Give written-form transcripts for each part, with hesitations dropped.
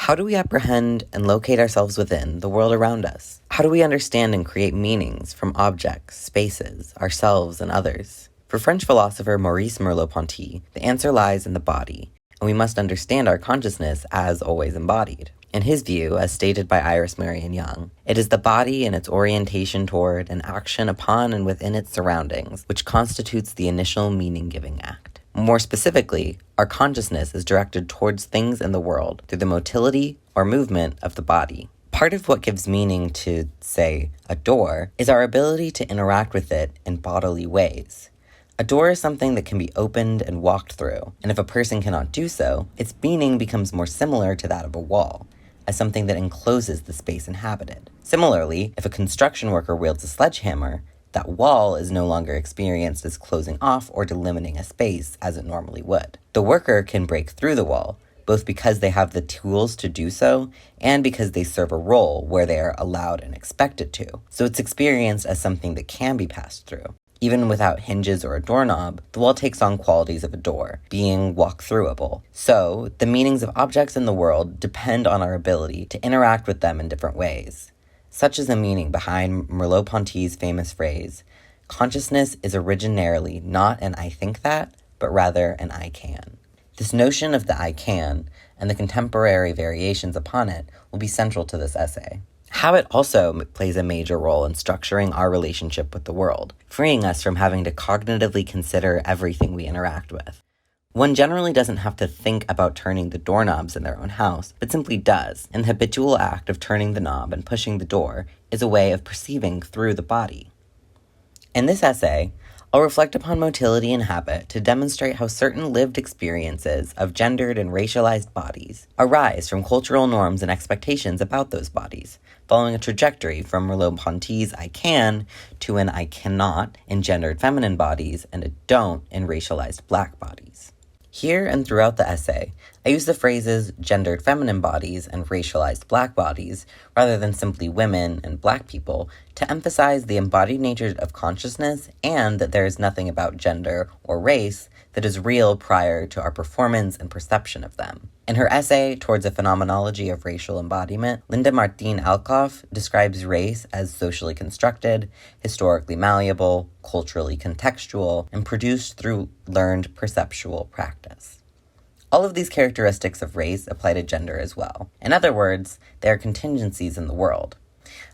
How do we apprehend and locate ourselves within the world around us? How do we understand and create meanings from objects, spaces, ourselves, and others? For French philosopher Maurice Merleau-Ponty, the answer lies in the body, and we must understand our consciousness as always embodied. In his view, as stated by Marion Young, it is the body and its orientation toward and action upon and within its surroundings which constitutes the initial meaning-giving act. More specifically, our consciousness is directed towards things in the world through the motility or movement of the body. Part of what gives meaning to, say, a door is our ability to interact with it in bodily ways. A door is something that can be opened and walked through, and if a person cannot do so, its meaning becomes more similar to that of a wall, as something that encloses the space inhabited. Similarly, if a construction worker wields a sledgehammer, that wall is no longer experienced as closing off or delimiting a space as it normally would. The worker can break through the wall, both because they have the tools to do so and because they serve a role where they are allowed and expected to. So it's experienced as something that can be passed through. Even without hinges or a doorknob, the wall takes on qualities of a door, being walk-throughable. So, the meanings of objects in the world depend on our ability to interact with them in different ways. Such is the meaning behind Merleau-Ponty's famous phrase, "Consciousness is originarily not an I think that, but rather an I can." This notion of the I can, and the contemporary variations upon it, will be central to this essay. Habit also plays a major role in structuring our relationship with the world, freeing us from having to cognitively consider everything we interact with. One generally doesn't have to think about turning the doorknobs in their own house, but simply does, and the habitual act of turning the knob and pushing the door is a way of perceiving through the body. In this essay, I'll reflect upon motility and habit to demonstrate how certain lived experiences of gendered and racialized bodies arise from cultural norms and expectations about those bodies, following a trajectory from Merleau-Ponty's I can to an I cannot in gendered feminine bodies and a don't in racialized black bodies. Here and throughout the essay, I use the phrases gendered feminine bodies and racialized black bodies, rather than simply women and black people, to emphasize the embodied nature of consciousness and that there is nothing about gender or race that is real prior to our performance and perception of them. In her essay, Towards a Phenomenology of Racial Embodiment, Linda Martín Alcoff describes race as socially constructed, historically malleable, culturally contextual, and produced through learned perceptual practice. All of these characteristics of race apply to gender as well. In other words, they are contingencies in the world.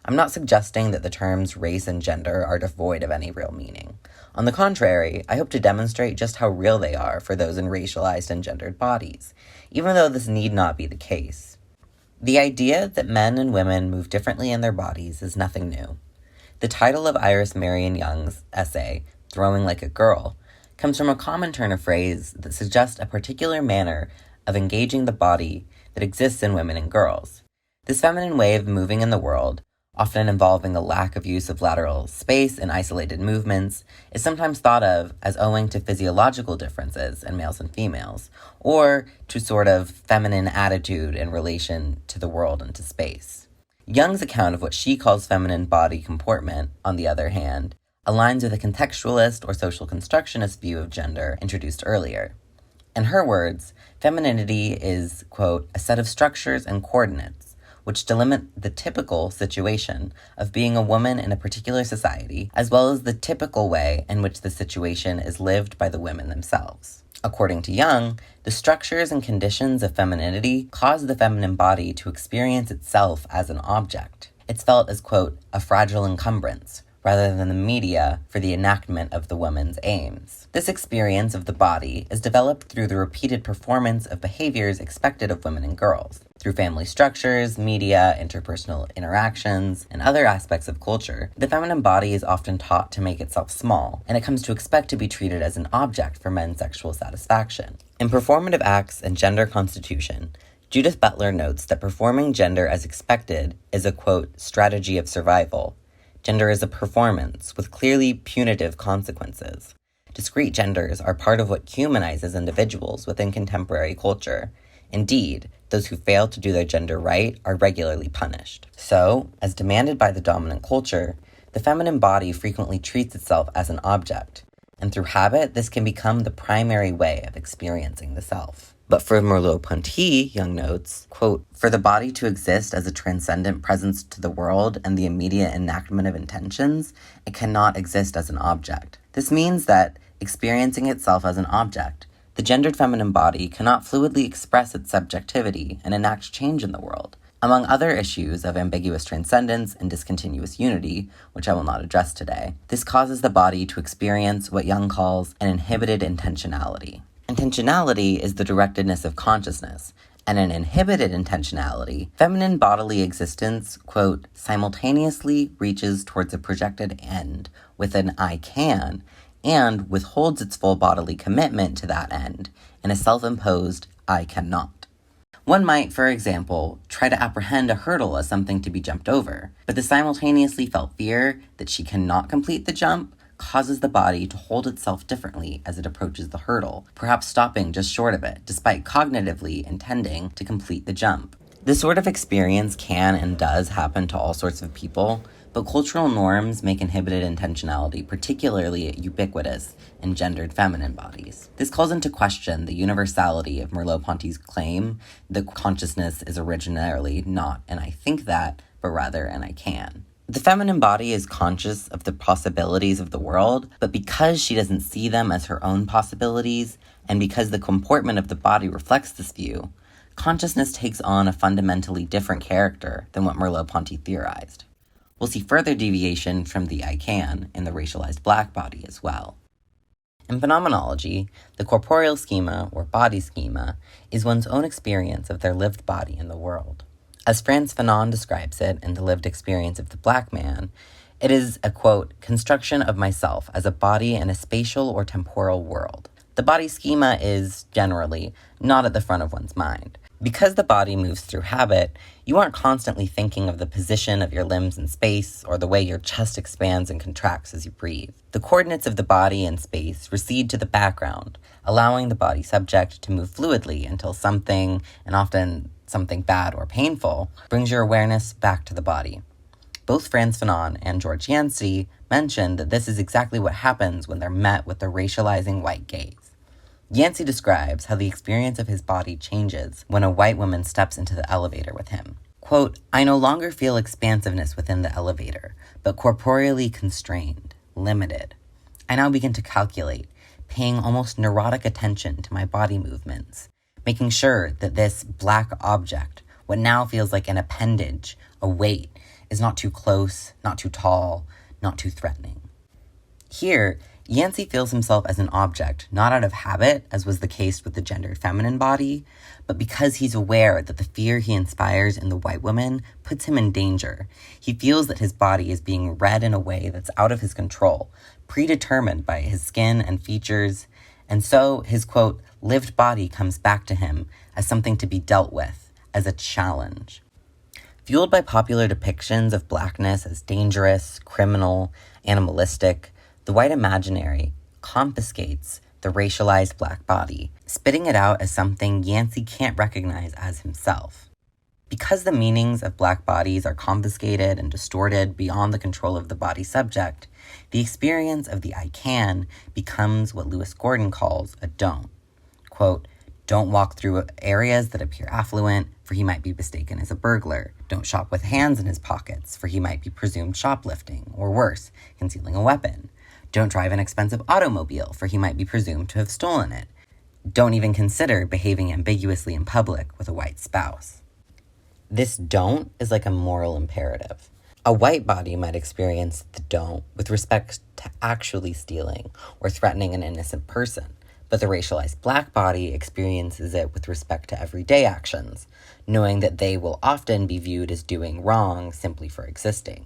I'm not suggesting that the terms race and gender are devoid of any real meaning. On the contrary, I hope to demonstrate just how real they are for those in racialized and gendered bodies, even though this need not be the case. The idea that men and women move differently in their bodies is nothing new. The title of Marion Young's essay, Throwing Like a Girl, comes from a common turn of phrase that suggests a particular manner of engaging the body that exists in women and girls. This feminine way of moving in the world, often involving a lack of use of lateral space and isolated movements, is sometimes thought of as owing to physiological differences in males and females, or to sort of feminine attitude in relation to the world and to space. Young's account of what she calls feminine body comportment, on the other hand, aligns with a contextualist or social constructionist view of gender introduced earlier. In her words, femininity is, quote, a set of structures and coordinates which delimit the typical situation of being a woman in a particular society, as well as the typical way in which the situation is lived by the women themselves. According to Young, the structures and conditions of femininity cause the feminine body to experience itself as an object. It's felt as, quote, a fragile encumbrance, rather than the media for the enactment of the woman's aims. This experience of the body is developed through the repeated performance of behaviors expected of women and girls. Through family structures, media, interpersonal interactions, and other aspects of culture, the feminine body is often taught to make itself small, and it comes to expect to be treated as an object for men's sexual satisfaction. In Performative Acts and Gender Constitution, Judith Butler notes that performing gender as expected is a, quote, strategy of survival. Gender is a performance with clearly punitive consequences. Discrete genders are part of what humanizes individuals within contemporary culture. Indeed, those who fail to do their gender right are regularly punished. So, as demanded by the dominant culture, the feminine body frequently treats itself as an object, and through habit, this can become the primary way of experiencing the self. But for Merleau-Ponty, Young notes, quote, for the body to exist as a transcendent presence to the world and the immediate enactment of intentions, it cannot exist as an object. This means that, experiencing itself as an object, the gendered feminine body cannot fluidly express its subjectivity and enact change in the world. Among other issues of ambiguous transcendence and discontinuous unity, which I will not address today, this causes the body to experience what Young calls an inhibited intentionality. Intentionality is the directedness of consciousness, and an inhibited intentionality, feminine bodily existence, quote, simultaneously reaches towards a projected end with an I can, and withholds its full bodily commitment to that end in a self-imposed I cannot. One might, for example, try to apprehend a hurdle as something to be jumped over, but the simultaneously felt fear that she cannot complete the jump causes the body to hold itself differently as it approaches the hurdle, perhaps stopping just short of it, despite cognitively intending to complete the jump. This sort of experience can and does happen to all sorts of people, but cultural norms make inhibited intentionality particularly ubiquitous in gendered feminine bodies. This calls into question the universality of Merleau-Ponty's claim that consciousness is originarily not an I think that, but rather an I can. The feminine body is conscious of the possibilities of the world, but because she doesn't see them as her own possibilities, and because the comportment of the body reflects this view, consciousness takes on a fundamentally different character than what Merleau-Ponty theorized. We'll see further deviation from the I can in the racialized black body as well. In phenomenology, the corporeal schema, or body schema, is one's own experience of their lived body in the world. As Frantz Fanon describes it in The Lived Experience of the Black Man, it is a, quote, construction of myself as a body in a spatial or temporal world. The body schema is, generally, not at the front of one's mind. Because the body moves through habit, you aren't constantly thinking of the position of your limbs in space or the way your chest expands and contracts as you breathe. The coordinates of the body in space recede to the background, allowing the body subject to move fluidly until something, and often something bad or painful, brings your awareness back to the body. Both Frantz Fanon and George Yancy mentioned that this is exactly what happens when they're met with the racializing white gaze. Yancy describes how the experience of his body changes when a white woman steps into the elevator with him. Quote, I no longer feel expansiveness within the elevator, but corporeally constrained, limited. I now begin to calculate, paying almost neurotic attention to my body movements, making sure that this black object, what now feels like an appendage, a weight, is not too close, not too tall, not too threatening. Here, Yancy feels himself as an object, not out of habit, as was the case with the gendered feminine body, but because he's aware that the fear he inspires in the white woman puts him in danger. He feels that his body is being read in a way that's out of his control, predetermined by his skin and features, and so his, quote, lived body comes back to him as something to be dealt with, as a challenge. Fueled by popular depictions of blackness as dangerous, criminal, animalistic, the white imaginary confiscates the racialized black body, spitting it out as something Yancy can't recognize as himself. Because the meanings of black bodies are confiscated and distorted beyond the control of the body subject, the experience of the I can becomes what Lewis Gordon calls a don't. Quote, don't walk through areas that appear affluent, for he might be mistaken as a burglar. Don't shop with hands in his pockets, for he might be presumed shoplifting, or worse, concealing a weapon. Don't drive an expensive automobile, for he might be presumed to have stolen it. Don't even consider behaving ambiguously in public with a white spouse. This don't is like a moral imperative. A white body might experience the don't with respect to actually stealing or threatening an innocent person, but the racialized black body experiences it with respect to everyday actions, knowing that they will often be viewed as doing wrong simply for existing.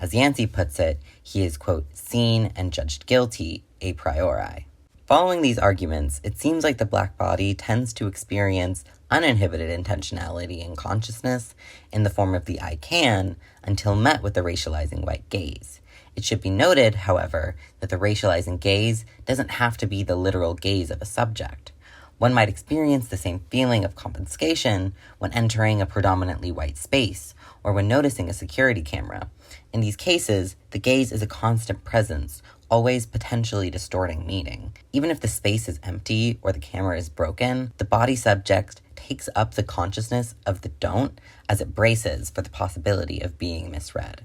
As Yancy puts it, he is, quote, seen and judged guilty a priori. Following these arguments, it seems like the black body tends to experience uninhibited intentionality and consciousness in the form of the I can until met with the racializing white gaze. It should be noted, however, that the racializing gaze doesn't have to be the literal gaze of a subject. One might experience the same feeling of confiscation when entering a predominantly white space or when noticing a security camera. In these cases, the gaze is a constant presence, always potentially distorting meaning. Even if the space is empty or the camera is broken, the body subject takes up the consciousness of the don't as it braces for the possibility of being misread.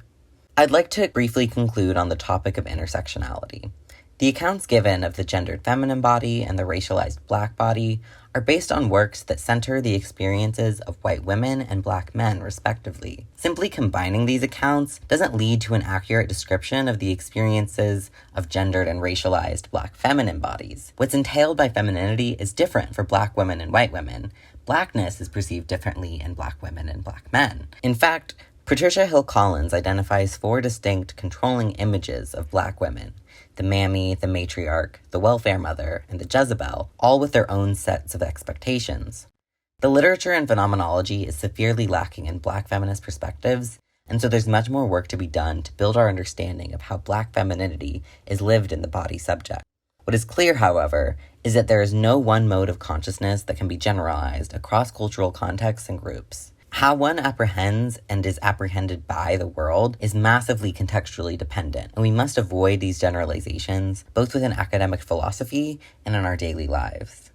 I'd like to briefly conclude on the topic of intersectionality. The accounts given of the gendered feminine body and the racialized black body are based on works that center the experiences of white women and black men, respectively. Simply combining these accounts doesn't lead to an accurate description of the experiences of gendered and racialized black feminine bodies. What's entailed by femininity is different for black women and white women. Blackness is perceived differently in black women and black men. In fact, Patricia Hill Collins identifies 4 distinct controlling images of black women: the mammy, the matriarch, the welfare mother, and the Jezebel, all with their own sets of expectations. The literature in phenomenology is severely lacking in black feminist perspectives, and so there's much more work to be done to build our understanding of how black femininity is lived in the body subject. What is clear, however, is that there is no one mode of consciousness that can be generalized across cultural contexts and groups. How one apprehends and is apprehended by the world is massively contextually dependent, and we must avoid these generalizations both within academic philosophy and in our daily lives.